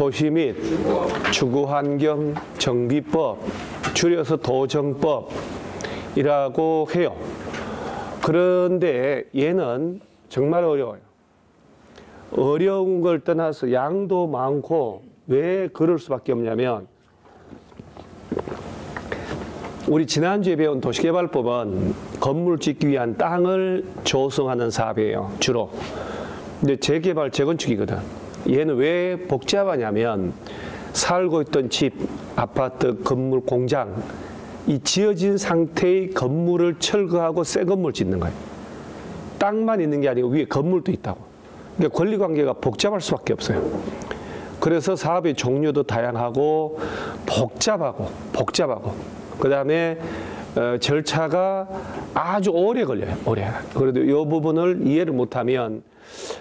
도시 및 주거환경 정비법, 줄여서 도정법이라고 해요. 그런데 얘는 정말 어려워요. 어려운 걸 떠나서 양도 많고 왜 그럴 수밖에 없냐면 우리 지난주에 배운 도시개발법은 건물 짓기 위한 땅을 조성하는 사업이에요. 주로. 근데 재개발, 재건축이거든. 얘는 왜 복잡하냐면 살고 있던 집, 아파트, 건물, 공장 이 지어진 상태의 건물을 철거하고 새 건물 짓는 거예요. 땅만 있는 게 아니고 위에 건물도 있다고. 그러니까 권리관계가 복잡할 수밖에 없어요. 그래서 사업의 종류도 다양하고 복잡하고 그 다음에 절차가 아주 오래 걸려요. 오래. 그래도 이 부분을 이해를 못하면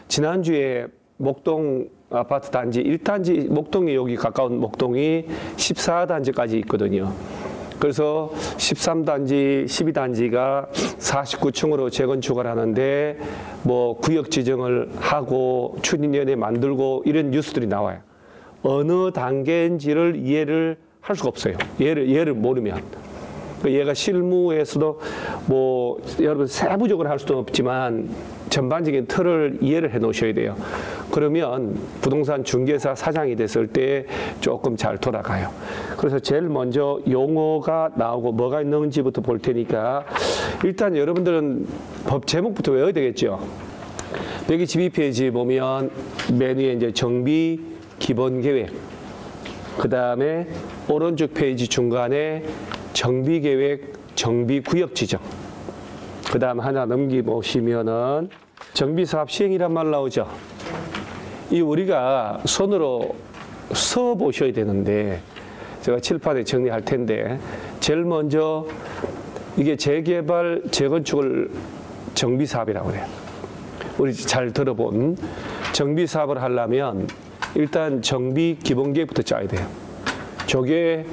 지난주에 목동 아파트 단지 1단지 목동이 여기 가까운 목동이 14단지까지 있거든요. 그래서 13단지, 12단지가 49층으로 재건축을 하는데 뭐 구역 지정을 하고 추진위원회 만들고 이런 뉴스들이 나와요. 어느 단계인지를 이해를 할 수가 없어요. 얘를 모르면. 얘가 실무에서도 뭐 여러분 세부적으로 할 수도 없지만 전반적인 틀을 이해를 해 놓으셔야 돼요. 그러면 부동산 중개사 사장이 됐을 때 조금 잘 돌아가요. 그래서 제일 먼저 용어가 나오고 뭐가 있는지부터 볼 테니까 일단 여러분들은 법 제목부터 외워야 되겠죠. 122페이지 보면 맨 위에 이제 정비 기본계획, 그 다음에 오른쪽 페이지 중간에 정비계획, 정비구역 지정. 그 다음 하나 넘기보시면은 정비사업 시행이란 말 나오죠. 이 우리가 손으로 써 보셔야 되는데 제가 칠판에 정리할 텐데 제일 먼저 이게 재개발, 재건축을 정비사업이라고 해요. 우리 잘 들어본 정비사업을 하려면 일단 정비 기본계획부터 짜야 돼요. 저게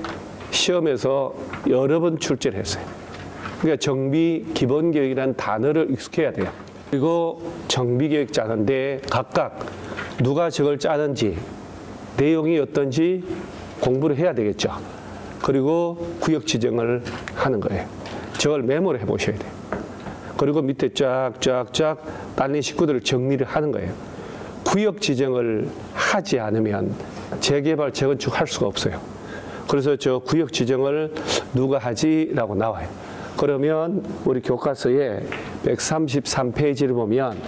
시험에서 여러 번 출제를 했어요. 그러니까 정비 기본계획이라는 단어를 익숙해야 돼요. 그리고 정비계획 짜는데 각각 누가 저걸 짜는지 내용이 어떤지 공부를 해야 되겠죠. 그리고 구역 지정을 하는 거예요. 저걸 메모를 해보셔야 돼요. 그리고 밑에 쫙쫙쫙 딸린 식구들을 정리를 하는 거예요. 구역 지정을 하지 않으면 재개발, 재건축 할 수가 없어요. 그래서 저 구역 지정을 누가 하지라고 나와요. 그러면 우리 교과서에 133페이지를 보면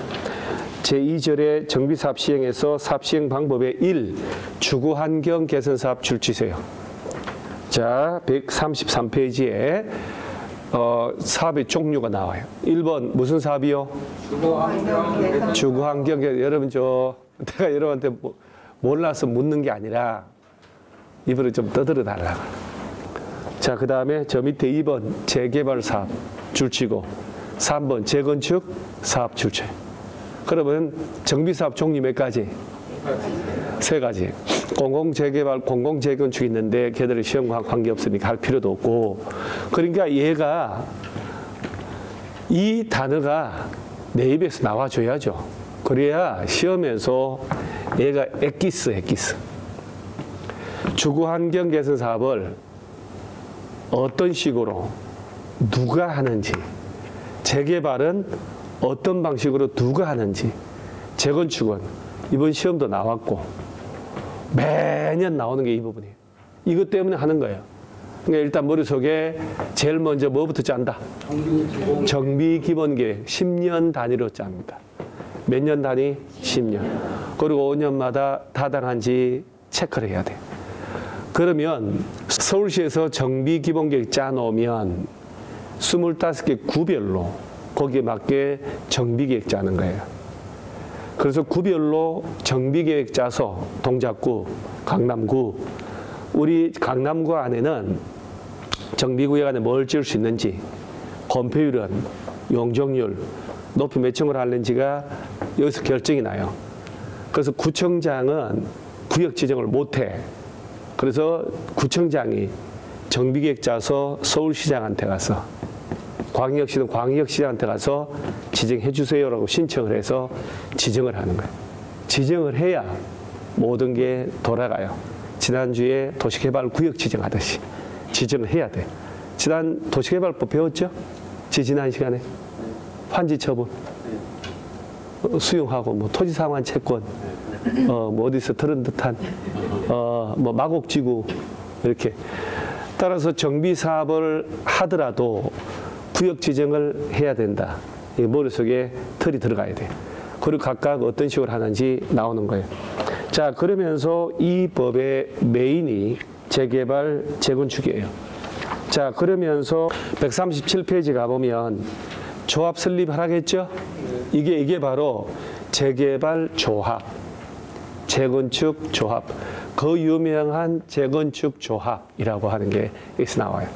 제2절에 정비사업 시행에서 사업 시행 방법의 1. 주거환경 개선사업 줄치세요. 자, 133페이지에 사업의 종류가 나와요. 1번 무슨 사업이요? 주거환경 개선. 여러분 내가 여러분한테 몰라서 묻는 게 아니라 입으로 좀 떠들어 달라고. 자, 그 다음에 저 밑에 2번 재개발 사업 줄치고 3번 재건축 사업 줄치. 그러면 정비사업 종류 몇 가지? 3가지. 공공재개발, 공공재건축이 있는데 걔들이 시험과 관계없으니까 할 필요도 없고. 그러니까 얘가 이 단어가 내 입에서 나와줘야죠. 그래야 시험에서 얘가 엑기스. 주거환경 개선 사업을 어떤 식으로 누가 하는지, 재개발은 어떤 방식으로 누가 하는지, 재건축은 이번 시험도 나왔고 매년 나오는 게 이 부분이에요. 이것 때문에 하는 거예요. 그러니까 일단 머릿속에 제일 먼저 뭐부터 짠다? 정비기본계획 10년 단위로 짭니다. 몇 년 단위? 10년. 그리고 5년마다 타당한지 체크를 해야 돼요. 그러면 서울시에서 정비기본계획 짜놓으면 25개 구별로 거기에 맞게 정비계획 짜는 거예요. 그래서 구별로 정비계획 짜서 동작구, 강남구, 우리 강남구 안에는 정비구역 안에 뭘 지을 수 있는지, 건폐율은, 용적률, 높이 몇 층으로 하는지가 여기서 결정이 나요. 그래서 구청장은 구역 지정을 못해. 그래서 구청장이 정비계획 짜서 서울시장한테 가서, 광역시는 광역시장한테 가서 지정해 주세요라고 신청을 해서 지정을 하는 거예요. 지정을 해야 모든 게 돌아가요. 지난주에 도시개발구역 지정하듯이 지정을 해야 돼. 지난 도시개발법 배웠죠? 지난 시간에 환지처분 수용하고 뭐 토지상환 채권 뭐 어디서 들은 듯한 뭐 마곡지구 이렇게 따라서 정비 사업을 하더라도 구역 지정을 해야 된다. 이 머릿속에 틀이 들어가야 돼. 그리고 각각 어떤 식으로 하는지 나오는 거예요. 자, 그러면서 이 법의 메인이 재개발, 재건축이에요. 자, 그러면서 137페이지 가보면 조합 설립하라겠죠? 이게 바로 재개발 조합, 재건축 조합, 그 유명한 재건축 조합이라고 하는 게 여기서 나와요.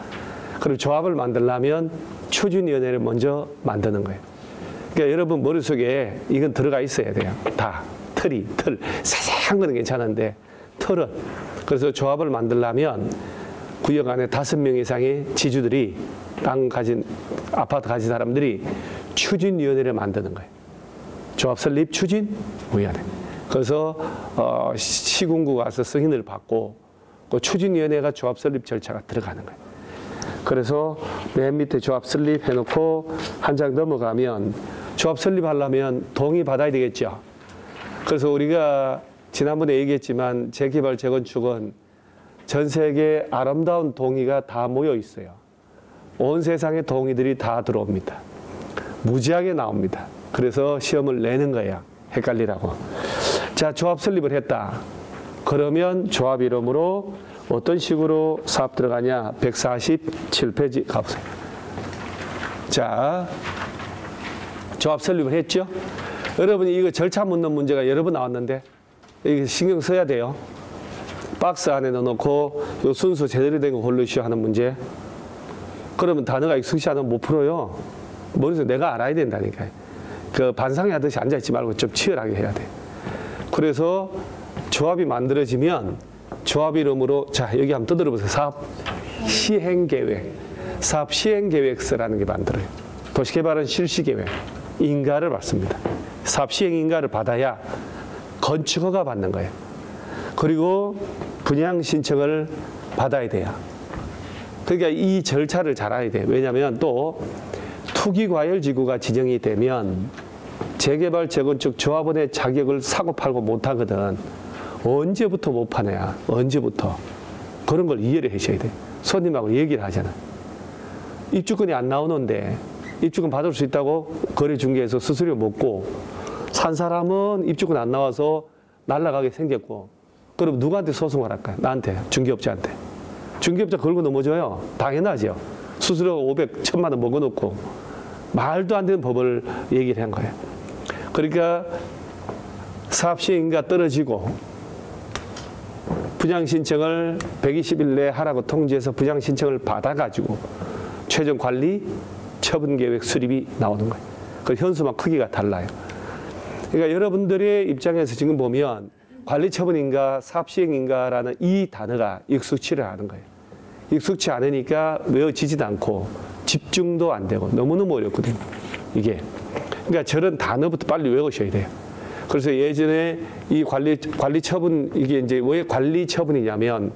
그리고 조합을 만들려면 추진위원회를 먼저 만드는 거예요. 그러니까 여러분 머릿속에 이건 들어가 있어야 돼요. 다. 틀. 자세한 거는 괜찮은데 틀은. 그래서 조합을 만들려면 구역 안에 5명 이상의 지주들이 땅 가진, 아파트 가진 사람들이 추진위원회를 만드는 거예요. 조합 설립 추진위원회. 그래서 시군구 가서 승인을 받고 그 추진위원회가 조합 설립 절차가 들어가는 거예요. 그래서 맨 밑에 조합 설립 해놓고 한 장 넘어가면 조합 설립하려면 동의 받아야 되겠죠. 그래서 우리가 지난번에 얘기했지만 재개발, 재건축은 전 세계 아름다운 동의가 다 모여 있어요. 온 세상의 동의들이 다 들어옵니다. 무지하게 나옵니다. 그래서 시험을 내는 거예요. 헷갈리라고. 자, 조합 설립을 했다. 그러면 조합 이름으로 어떤 식으로 사업 들어가냐? 147페이지 가보세요. 자, 조합 설립을 했죠? 여러분이 이거 절차 묻는 문제가 여러 번 나왔는데 이거 신경 써야 돼요. 박스 안에 넣어놓고 요 순서 제대로 된 거 고르시오 하는 문제. 그러면 단어가 익숙치 않으면 못 풀어요. 머릿속에 내가 알아야 된다니까요. 그 반상회 하듯이 앉아있지 말고 좀 치열하게 해야 돼. 그래서 조합이 만들어지면 조합 이름으로 자 여기 한번 떠들어보세요. 사업 시행계획. 사업 시행계획서라는 게 만들어요. 도시개발은 실시계획. 인가를 받습니다. 사업 시행인가를 받아야 건축허가 받는 거예요. 그리고 분양 신청을 받아야 돼요. 그러니까 이 절차를 잘 알아야 돼요. 왜냐하면 또 투기과열지구가 지정이 되면 재개발, 재건축 조합원의 자격을 사고 팔고 못하거든. 언제부터 못 파냐? 언제부터? 그런 걸 이해를 하셔야 돼요. 손님하고 얘기를 하잖아. 입주권이 안 나오는데 입주권 받을 수 있다고 거래중개에서 수수료 먹고 산 사람은 입주권 안 나와서 날아가게 생겼고 그럼 누구한테 소송을 할까요? 나한테, 중개업자한테. 중개업자 걸고 넘어져요. 당연하죠. 수수료 500, 1000만 원 먹어놓고 말도 안 되는 법을 얘기를 한 거예요. 그러니까 사업시행인가 떨어지고 분양신청을 120일 내에 하라고 통지해서 분양신청을 받아가지고 최종 관리 처분계획 수립이 나오는 거예요. 그 현수막 크기가 달라요. 그러니까 여러분들의 입장에서 지금 보면 관리처분인가 사업시행인가라는 이 단어가 익숙치를 않은 거예요. 익숙치 않으니까 외워지지도 않고 집중도 안 되고 너무너무 어렵거든요. 이게. 그러니까 저런 단어부터 빨리 외우셔야 돼요. 그래서 예전에 이 관리처분, 이게 이제 왜 관리처분이냐면,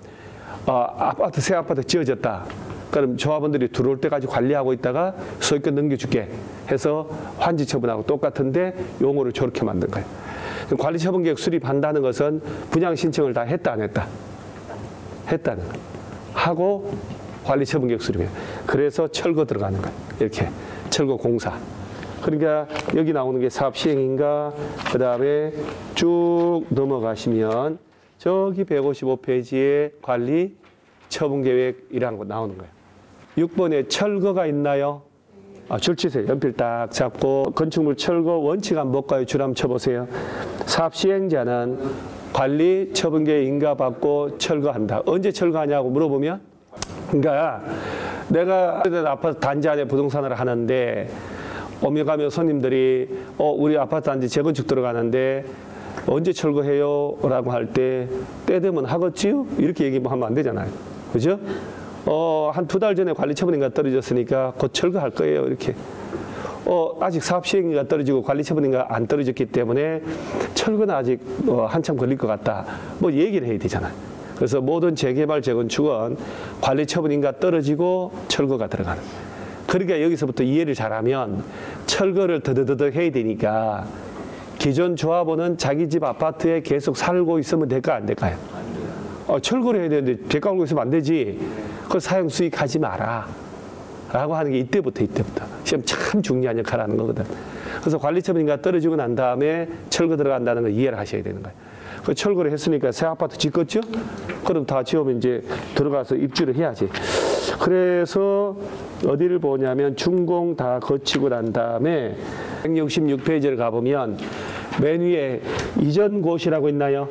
아파트, 새 아파트 지어졌다. 그럼 조합원들이 들어올 때까지 관리하고 있다가 소유권 넘겨줄게 해서 환지처분하고 똑같은데 용어를 저렇게 만든 거예요. 관리처분계획 수립한다는 것은 분양 신청을 다 했다, 안 했다? 했다는 거예요. 하고 관리처분계획 수립해요. 그래서 철거 들어가는 거예요. 이렇게. 철거 공사. 그러니까 여기 나오는 게 사업 시행인가, 그 다음에 쭉 넘어가시면 저기 155페이지에 관리 처분계획이라는 거 나오는 거예요. 6번에 철거가 있나요? 줄 치세요. 연필 딱 잡고 건축물 철거 원칙 한번 볼까요? 줄 한번 쳐보세요. 사업 시행자는 관리 처분계획 인가받고 철거한다. 언제 철거하냐고 물어보면, 그러니까 내가 아파트 단지 안에 부동산을 하는데 오며 가며 손님들이 우리 아파트 단지 재건축 들어가는데 언제 철거해요? 라고 할 때 되면 하겠지요? 이렇게 얘기하면 안 되잖아요. 그죠? 한 2달 전에 관리처분인가 떨어졌으니까 곧 철거할 거예요. 이렇게. 아직 사업 시행인가 떨어지고 관리 처분인가 안 떨어졌기 때문에 철거는 아직 한참 걸릴 것 같다. 뭐 얘기를 해야 되잖아요. 그래서 모든 재개발, 재건축은 관리 처분인가 떨어지고 철거가 들어가는. 그러니까 여기서부터 이해를 잘하면 철거를 더더더더 해야 되니까 기존 조합원은 자기 집 아파트에 계속 살고 있으면 될까 안 될까요? 철거를 해야 되는데 배 깔고 있으면 안 되지. 그걸 사용 수익하지 마라. 라고 하는 게 이때부터. 시험 참 중요한 역할을 하는 거거든. 그래서 관리처분인가 떨어지고 난 다음에 철거 들어간다는 걸 이해를 하셔야 되는 거예요. 그 철거를 했으니까 새 아파트 짓겠죠? 그럼 다 지으면 이제 들어가서 입주를 해야지. 그래서 어디를 보냐면 준공 다 거치고 난 다음에 166페이지를 가보면 맨 위에 이전 고시라고 있나요?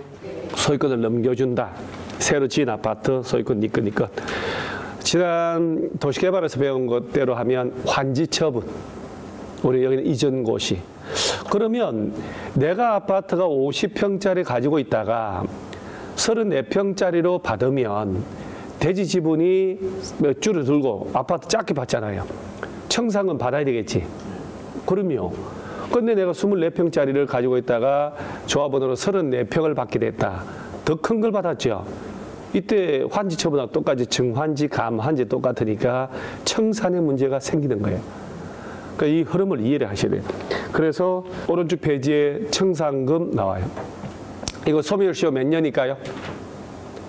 소유권을 넘겨준다. 새로 지은 아파트 소유권 네 것. 지난 도시개발에서 배운 것대로 하면 환지 처분. 우리 여기는 이전 고시. 그러면 내가 아파트가 50평짜리 가지고 있다가 34평짜리로 받으면 대지 지분이 몇 주를 들고 아파트 작게 받잖아요. 청산금 받아야 되겠지. 그럼요. 근데 내가 24평짜리를 가지고 있다가 조합원으로 34평을 받게 됐다. 더 큰 걸 받았죠. 이때 환지 처분하고 똑같이 증환지, 감환지 똑같으니까 청산의 문제가 생기는 거예요. 그러니까 이 흐름을 이해를 하셔야 돼요. 그래서 오른쪽 페이지에 청산금 나와요. 이거 소멸시효 몇 년일까요?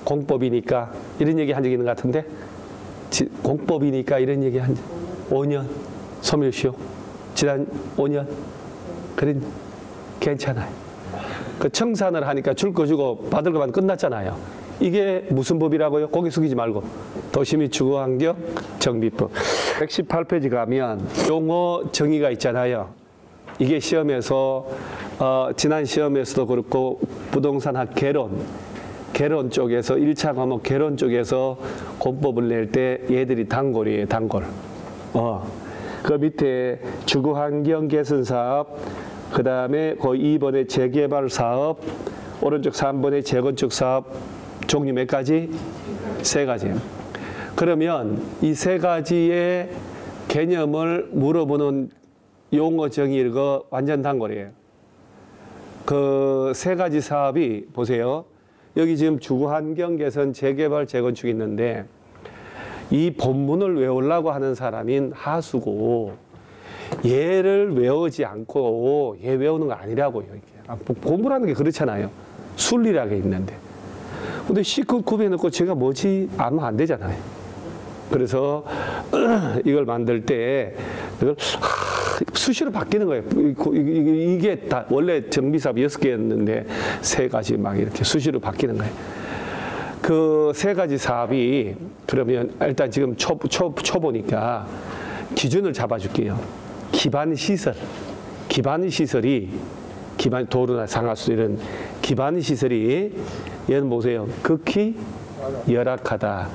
공법이니까 이런 얘기 한 적 있는 것 같은데 공법이니까 이런 얘기 한 5년 소멸시효 지난 5년 그런 괜찮아요. 그 청산을 하니까 줄 거 주고 받을 거만 끝났잖아요. 이게 무슨 법이라고요? 고개 숙이지 말고 도시및 주거환경 정비법 118페이지 가면 용어 정의가 있잖아요. 이게 시험에서 지난 시험에서도 그렇고 부동산학 개론 쪽에서 1차 과목 개론 쪽에서 공법을 낼 때 얘들이 단골이에요. 단골. 그 밑에 주거환경 개선 사업, 그 다음에 그 2번에 재개발 사업, 오른쪽 3번에 재건축 사업 종류 몇 가지? 3가지. 그러면 이 3가지의 개념을 물어보는 용어 정의가 완전 단골이에요. 그 3가지 사업이 보세요. 여기 지금 주거환경 개선, 재개발, 재건축이 있는데 이 본문을 외우려고 하는 사람인 하수고 얘를 외우지 않고 얘 외우는 거 아니라고요. 이게. 공부라는 게 그렇잖아요. 순리라게 있는데. 근데 C급 구비해놓고 제가 뭐지? 아면 안 되잖아요. 그래서 이걸 만들 때 이걸 수시로 바뀌는 거예요. 이게 다 원래 정비사업 6개였는데 3가지 막 이렇게 수시로 바뀌는 거예요. 그 3가지 사업이 그러면 일단 지금 초보니까 기준을 잡아줄게요. 기반시설이 도로나 상하수 이런 기반시설이 얘는 보세요. 극히 열악하다.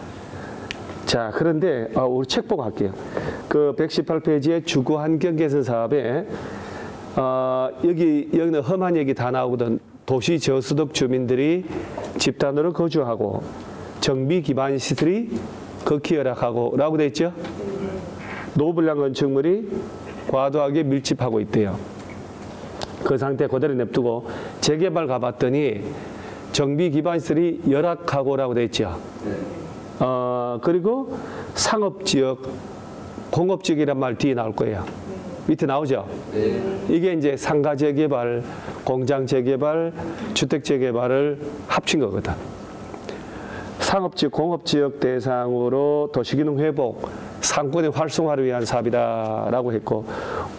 자, 그런데 우리 책 보고 할게요. 그 118페이지에 주거환경 개선 사업에 여기는 험한 얘기 다 나오거든. 도시 저소득 주민들이 집단으로 거주하고 정비 기반 시설이 극히 열악하고 라고 돼 있죠. 노블량 건축물이 과도하게 밀집하고 있대요. 그 상태 그대로 냅두고 재개발 가봤더니 정비 기반 시설이 열악하고라고 돼 있죠. 그리고 상업지역, 공업지역이란 말 뒤에 나올 거예요. 밑에 나오죠? 이게 이제 상가 재개발, 공장 재개발, 주택 재개발을 합친 거거든. 상업지역, 공업지역 대상으로 도시기능 회복, 상권의 활성화를 위한 사업이다라고 했고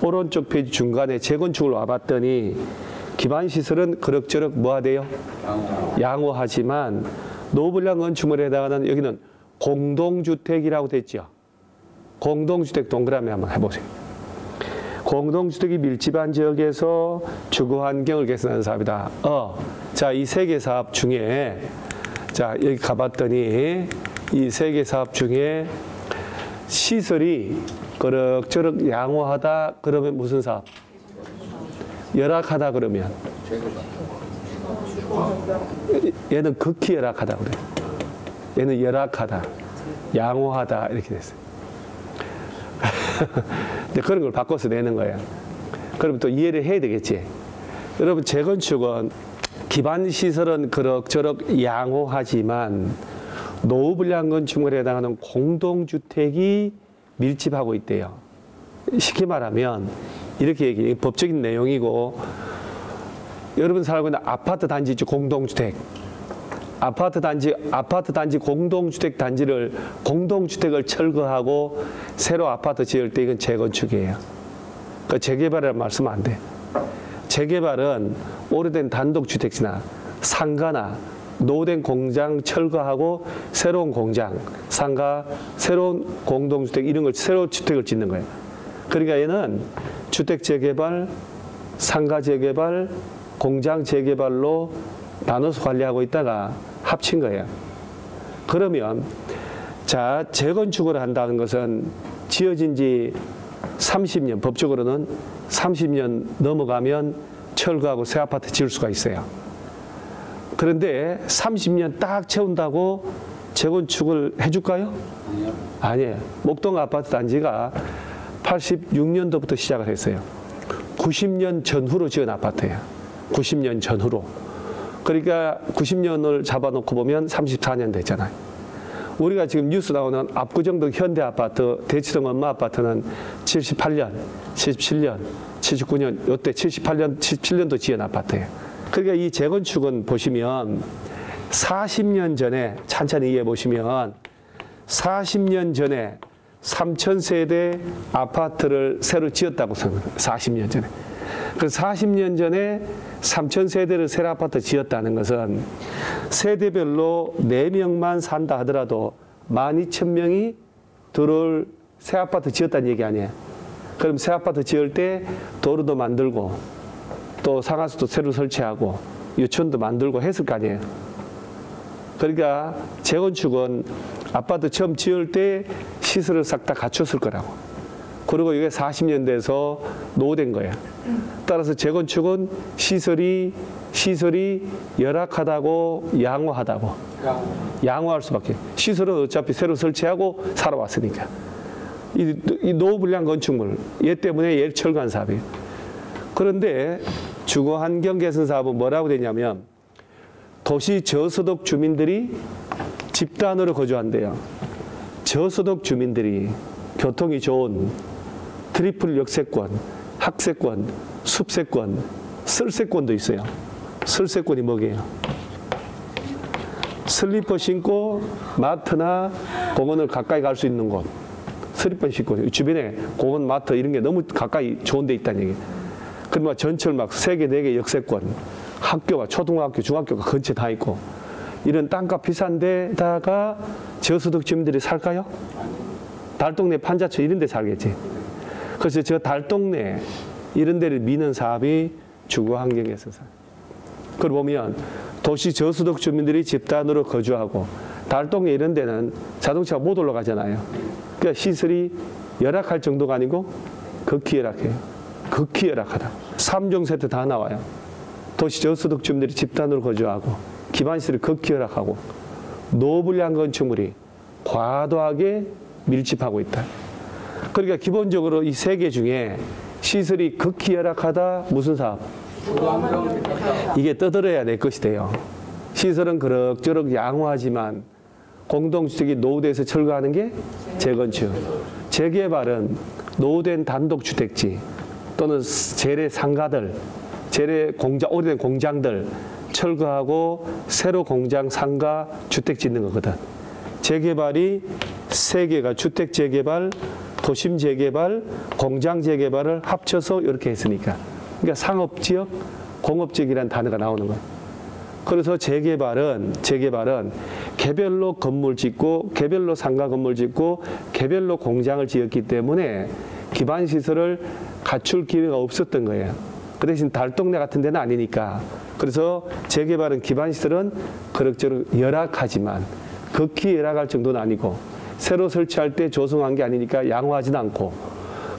오른쪽 페이지 중간에 재건축을 와봤더니 기반시설은 그럭저럭 뭐하대요? 양호하지만 노블량 건축물에 해당하는 여기는 공동주택이라고 됐죠. 공동주택 동그라미 한번 해보세요. 공동주택이 밀집한 지역에서 주거환경을 개선하는 사업이다. 자, 이 3개 사업 중에 자 여기 가봤더니 이 3개 사업 중에 시설이 그럭저럭 양호하다 그러면 무슨 사업? 열악하다 그러면 얘는 극히 열악하다 그래. 얘는 열악하다, 양호하다 이렇게 됐어요. 이제 그런 걸 바꿔서 내는 거예요. 그럼 또 이해를 해야 되겠지. 여러분, 재건축은 기반 시설은 그럭저럭 양호하지만 노후 불량 건축물에 해당하는 공동주택이 밀집하고 있대요. 쉽게 말하면 이렇게 얘기해요. 법적인 내용이고, 여러분 살고 있는 아파트 단지 공동주택, 아파트 단지 공동주택 단지를 공동주택을 철거하고 새로 아파트 지을 때 이건 재건축이에요. 그 재개발이라는 말씀 안 돼. 재개발은 오래된 단독주택지나 상가나 노후된 공장 철거하고 새로운 공장, 상가, 새로운 공동주택 이런 걸 새로운 주택을 짓는 거예요. 그러니까 얘는 주택 재개발, 상가 재개발, 공장 재개발로 나눠서 관리하고 있다가 합친 거예요. 그러면 자, 재건축을 한다는 것은 지어진 지 30년, 법적으로는 30년 넘어가면 철거하고 새 아파트 지을 수가 있어요. 그런데 30년 딱 채운다고 재건축을 해줄까요? 아니에요. 목동 아파트 단지가 86년도부터 시작을 했어요. 90년 전후로 지은 아파트예요. 90년 전후로. 그러니까 90년을 잡아놓고 보면 34년 됐잖아요. 우리가 지금 뉴스 나오는 압구정동 현대아파트, 대치동 엄마아파트는 78년, 77년, 79년, 이때 78년, 77년도 지은 아파트예요. 그러니까 이 재건축은 보시면 40년 전에 찬찬히 이해해 보시면 40년 전에 3,000세대 아파트를 새로 지었다고 생각해요. 40년 전에. 그 40년 전에 3,000세대를 새로 아파트 지었다는 것은 세대별로 4명만 산다 하더라도 12,000명이 들어올 새 아파트 지었다는 얘기 아니에요. 그럼 새 아파트 지을 때 도로도 만들고 또 상하수도 새로 설치하고 유치원도 만들고 했을 거 아니에요. 그러니까 재건축은 아파트 처음 지을 때 시설을 싹 다 갖췄을 거라고. 그리고 이게 40년 돼서 노후된 거예요. 따라서 재건축은 시설이 열악하다고 양호하다고. 양호할 수밖에. 시설은 어차피 새로 설치하고 살아왔으니까. 이 노후 불량 건축물, 얘 때문에 얘를 철거한 사업이에요. 그런데 주거 환경 개선 사업은 뭐라고 되냐면 도시 저소득 주민들이 집단으로 거주한대요. 저소득 주민들이 교통이 좋은 트리플 역세권, 학세권, 숲세권, 설세권도 있어요. 설세권이 뭐게요? 슬리퍼 신고 마트나 공원을 가까이 갈 수 있는 곳. 슬리퍼 신고 주변에 공원, 마트 이런 게 너무 가까이 좋은 데 있다는 얘기예요. 그러면 전철 막 3개, 4개 역세권, 학교가 초등학교, 중학교가 근처에 다 있고 이런 땅값 비싼 데다가 저소득 주민들이 살까요? 달동네 판자촌 이런 데 살겠지. 그래서 저 달동네 이런 데를 미는 사업이 주거환경에서 그걸 보면 도시 저소득 주민들이 집단으로 거주하고 달동네 이런 데는 자동차가 못 올라가잖아요. 그러니까 시설이 열악할 정도가 아니고 극히 열악해요. 극히 열악하다. 3종 세트 다 나와요. 도시 저소득 주민들이 집단으로 거주하고 기반시설이 극히 열악하고 노후 불량 건축물이 과도하게 밀집하고 있다. 그러니까 기본적으로 이 3개 중에 시설이 극히 열악하다 무슨 사업? 이게 떠들어야 내 것이 돼요. 시설은 그럭저럭 양호하지만 공동주택이 노후돼서 철거하는 게 재건축. 재개발은 노후된 단독주택지 또는 재래 상가들, 재래 공장, 오래된 공장들 철거하고 새로 공장, 상가, 주택 짓는 거거든. 재개발이 3개가 주택 재개발, 도심 재개발, 공장 재개발을 합쳐서 이렇게 했으니까. 그러니까 상업지역, 공업지역이라는 단어가 나오는 거예요. 그래서 재개발은 개별로 건물 짓고 개별로 상가 건물 짓고 개별로 공장을 지었기 때문에 기반시설을 갖출 기회가 없었던 거예요. 그 대신 달동네 같은 데는 아니니까. 그래서 재개발은 기반시설은 그럭저럭 열악하지만 극히 열악할 정도는 아니고 새로 설치할 때 조성한 게 아니니까 양호하지는 않고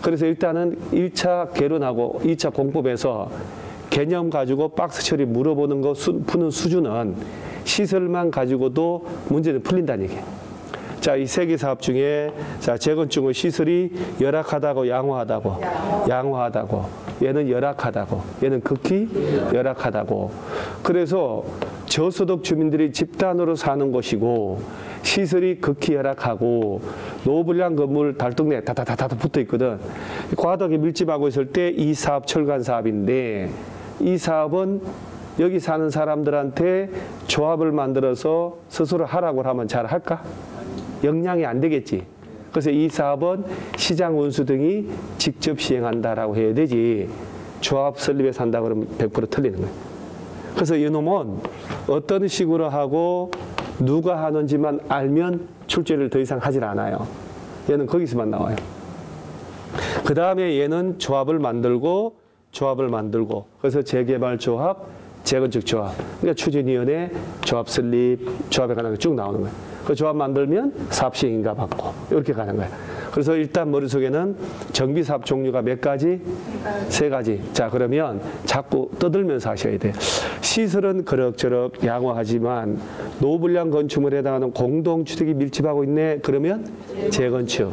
그래서 일단은 1차 개론하고 2차 공법에서 개념 가지고 박스 처리 물어보는 거 푸는 수준은 시설만 가지고도 문제는 풀린다는 얘기예요. 자, 이 세 개 사업 중에 자, 재건축은 시설이 열악하다고 양호하다고? 양호하다고. 얘는 열악하다고. 얘는 극히 열악하다고. 그래서 저소득 주민들이 집단으로 사는 곳이고 시설이 극히 열악하고 노불량 건물 달동네 다다다다 붙어 있거든. 과도하게 밀집하고 있을 때 이 사업 철관 사업인데 이 사업은 여기 사는 사람들한테 조합을 만들어서 스스로 하라고 하면 잘 할까? 역량이 안 되겠지. 그래서 이 사업은 시장 운수 등이 직접 시행한다라고 해야 되지. 조합 설립해서 한다 그러면 100% 틀리는 거예요. 그래서 이놈은 어떤 식으로 하고 누가 하는지만 알면 출제를 더 이상 하질 않아요. 얘는 거기서만 나와요. 그 다음에 얘는 조합을 만들고 그래서 재개발 조합, 재건축 조합. 그러니까 추진위원회, 조합 설립, 조합에 관한 게 쭉 나오는 거예요. 그 조합 만들면 사업 시행인가 받고 이렇게 가는 거예요. 그래서 일단 머릿속에는 정비사업 종류가 몇 가지? 세 가지. 자, 그러면 자꾸 떠들면서 하셔야 돼요. 시설은 그럭저럭 양호하지만 노불량 건축물에 해당하는 공동주택이 밀집하고 있네. 그러면 재건축.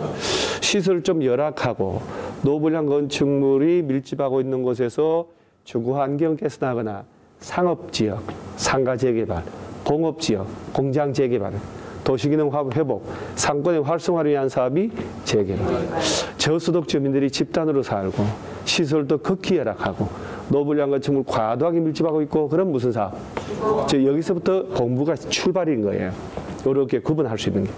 시설 좀 열악하고 노불량 건축물이 밀집하고 있는 곳에서 주거환경 개선하거나 상업지역, 상가재개발, 공업지역, 공장 재개발, 도시기능 회복, 상권의 활성화를 위한 사업이 재개발. 저소득 주민들이 집단으로 살고 시설도 극히 열악하고 노불량 건축물 과도하게 밀집하고 있고 그럼 무슨 사업? 여기서부터 공부가 출발인 거예요. 이렇게 구분할 수 있는 게.